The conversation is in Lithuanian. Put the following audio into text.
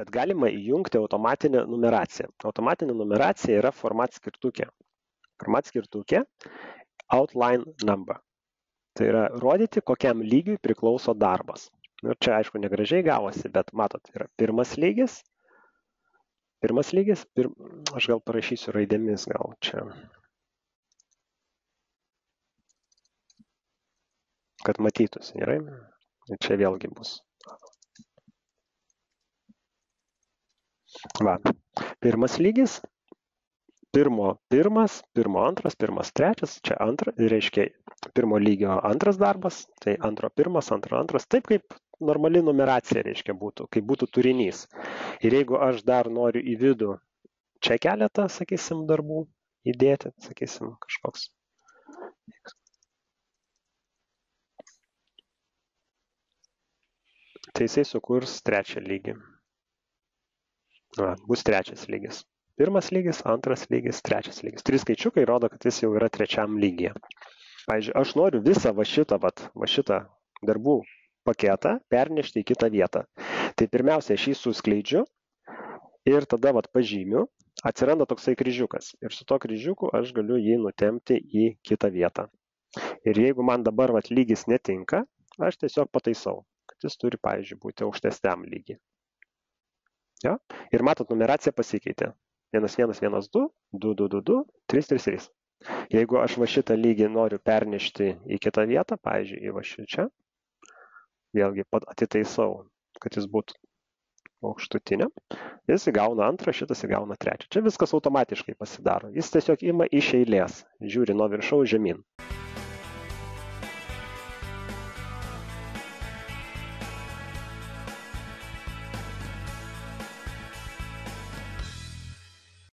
kad galima įjungti automatinę numeraciją. Automatinė numeracija yra format skirtukė. Format skirtukė outline number. Tai yra rodyti, kokiam lygiui priklauso darbas. Ir čia, aišku, negražiai gavosi, bet matot, yra pirmas lygis. Aš gal parašysiu raidėmis, gal čia. Kad matytųsi, gerai? Ir čia vėlgi bus. Va, pirmas lygis. Pirmas, antras, pirmas, trečias, čia reiškia pirmo lygio antras darbas, tai antro pirmas, antras, taip kaip normali numeracija reiškia būtų, kaip būtų turinys. Ir jeigu aš dar noriu į vidų čia keletą, sakysim, darbų įdėti, sakysim, kažkoks. Tai jisai sukurs trečią lygį. Va, bus trečias lygis. Pirmas lygis, antras lygis, trečias lygis. 3 skaičiukai rodo, kad jis jau yra trečiam lygyje. Pavyzdžiui, aš noriu visą va šitą darbų paketą pernešti į kitą vietą. Tai pirmiausia, aš jį suskleidžiu ir tada pažymiu, atsiranda toksai kryžiukas. Ir su to kryžiuku aš galiu jį nutempti į kitą vietą. Ir jeigu man dabar lygis netinka, aš tiesiog pataisau, kad jis turi, pavyzdžiui, būti aukštesniam lygiai. Ja? Ir matot, numeracija pasikeitė. 1, 1, 1, 2, 2, 2, 2, 2, 3, 3, 3. Jeigu aš šitą lygį noriu pernešti į kitą vietą, pavyzdžiui, į čia, vėlgi atitaisau, kad jis būtų aukštutinė, jis įgauna antrą, šitas įgauna trečią. Čia viskas automatiškai pasidaro. Jis tiesiog ima iš eilės, žiūri nuo viršaus žemyn.